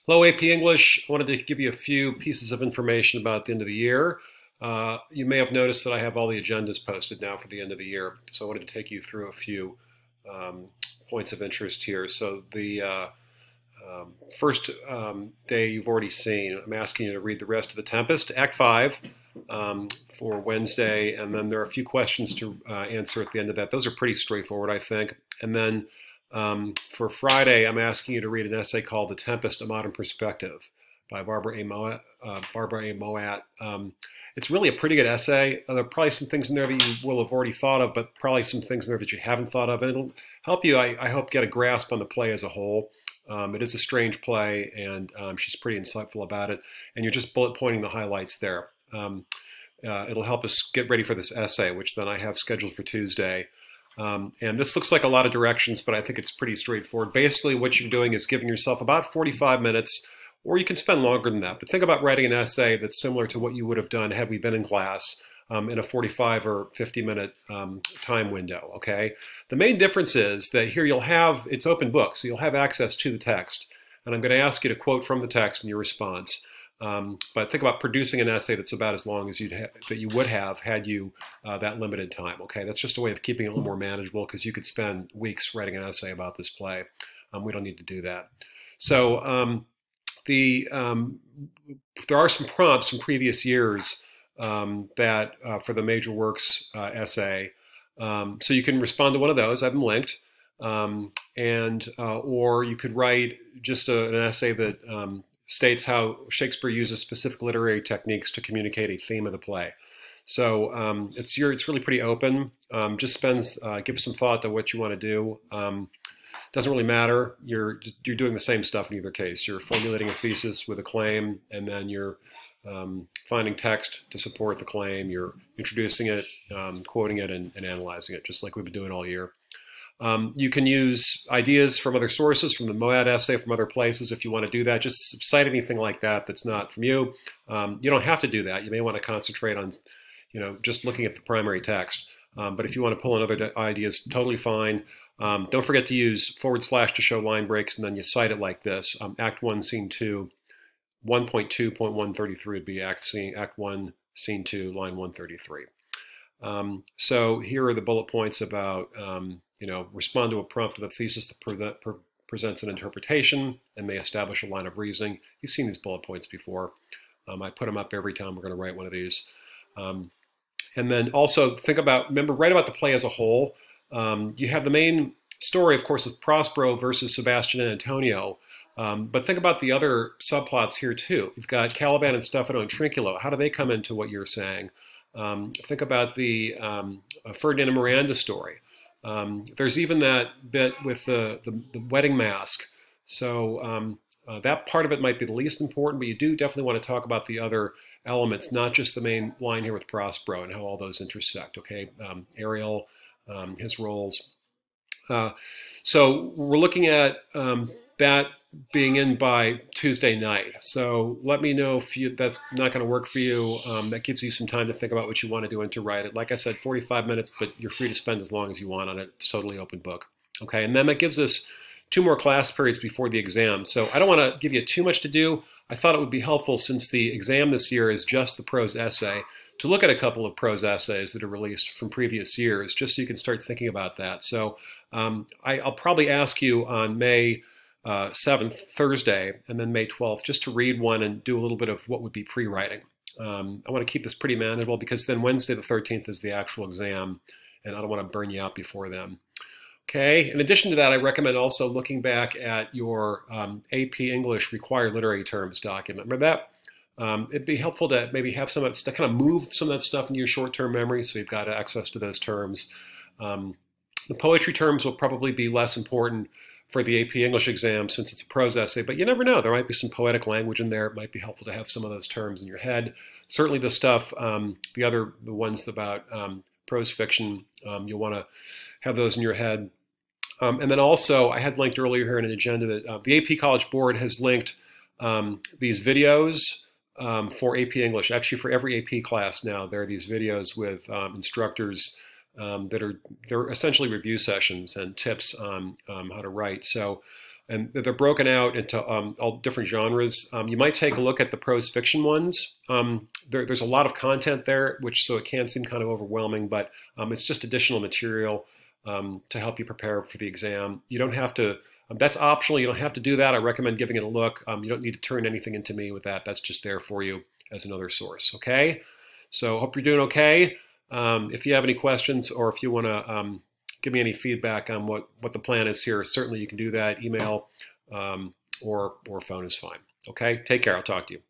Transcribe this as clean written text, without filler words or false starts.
Hello, AP English. I wanted to give you a few pieces of information about the end of the year. You may have noticed that I have all the agendas posted now for the end of the year. So I wanted to take you through a few points of interest here. So the first day you've already seen. I'm asking you to read the rest of the Tempest, Act 5, for Wednesday. And then there are a few questions to answer at the end of that. Those are pretty straightforward, I think. And then for Friday, I'm asking you to read an essay called The Tempest, A Modern Perspective by Barbara A. Moat. It's really a pretty good essay. There are probably some things in there that you will have already thought of, but probably some things in there that you haven't thought of. And it'll help you, I hope, get a grasp on the play as a whole. It is a strange play, and she's pretty insightful about it. And you're just bullet pointing the highlights there. It'll help us get ready for this essay, which then I have scheduled for Tuesday. And this looks like a lot of directions, but I think it's pretty straightforward. Basically, what you're doing is giving yourself about 45 minutes, or you can spend longer than that. But think about writing an essay that's similar to what you would have done had we been in class in a 45 or 50-minute time window, okay? The main difference is that here you'll have, it's open book, so you'll have access to the text. And I'm going to ask you to quote from the text in your response. But think about producing an essay that's about as long as that you would have had you that limited time. Okay, that's just a way of keeping it a little more manageable because you could spend weeks writing an essay about this play. We don't need to do that. So there are some prompts from previous years that for the major works essay. So you can respond to one of those. I have them linked. Or you could write just an essay that states how Shakespeare uses specific literary techniques to communicate a theme of the play. So it's really pretty open. Just give some thought to what you want to do. Doesn't really matter. You're doing the same stuff in either case. You're formulating a thesis with a claim, and then you're finding text to support the claim. You're introducing it, quoting it, and analyzing it, just like we've been doing all year. You can use ideas from other sources, from the Moat essay, from other places if you want to do that. Just cite anything like that that's not from you. You don't have to do that. You may want to concentrate on, just looking at the primary text. But if you want to pull in other ideas, totally fine. Don't forget to use / to show line breaks, and then you cite it like this. Act 1, Scene 2, 1.2.133 would be Act 1, Scene 2, line 133. So here are the bullet points about respond to a prompt with a thesis that presents an interpretation and may establish a line of reasoning. You've seen these bullet points before. I put them up every time we're going to write one of these. And then also remember, write about the play as a whole. You have the main story, of course, of Prospero versus Sebastian and Antonio. But think about the other subplots here too. You've got Caliban and Stefano and Trinculo. How do they come into what you're saying? Think about the Ferdinand and Miranda story. There's even that bit with the wedding mask. So that part of it might be the least important, but you do definitely want to talk about the other elements, not just the main line here with Prospero and how all those intersect, okay? Ariel, his roles. So we're looking at that being in by Tuesday night. So let me know if that's not going to work for you. That gives you some time to think about what you want to do and to write it. Like I said, 45 minutes, but you're free to spend as long as you want on it. It's totally open book. Okay, and then that gives us 2 more class periods before the exam. So I don't want to give you too much to do. I thought it would be helpful, since the exam this year is just the prose essay, to look at a couple of prose essays that are released from previous years, just so you can start thinking about that. So I'll probably ask you on May 7th, Thursday, and then May 12th, just to read one and do a little bit of what would be pre-writing. I want to keep this pretty manageable, because then Wednesday the 13th is the actual exam, and I don't want to burn you out before then. Okay, in addition to that, I recommend also looking back at your AP English required literary terms document. Remember that? It'd be helpful to maybe have some of that stuff, kind of move some of that stuff into your short-term memory, so you've got access to those terms. The poetry terms will probably be less important for the AP English exam, since it's a prose essay, but you never know. There might be some poetic language in there. It might be helpful to have some of those terms in your head. Certainly the stuff, the ones about prose fiction, you'll want to have those in your head. And then also, I had linked earlier here in an agenda that the AP College Board has linked these videos for AP English. Actually, for every AP class now, there are these videos with instructors they're essentially review sessions and tips on how to write. So and they're broken out into all different genres. You might take a look at the prose fiction ones. There's a lot of content there, so it can seem kind of overwhelming, but it's just additional material to help you prepare for the exam. You don't have to, that's optional, you don't have to do that. I recommend giving it a look. You don't need to turn anything into me with that. That's just there for you as another source, okay? So hope you're doing okay. If you have any questions, or if you want to give me any feedback on what the plan is here, certainly you can do that. Email or phone is fine. Okay, take care. I'll talk to you.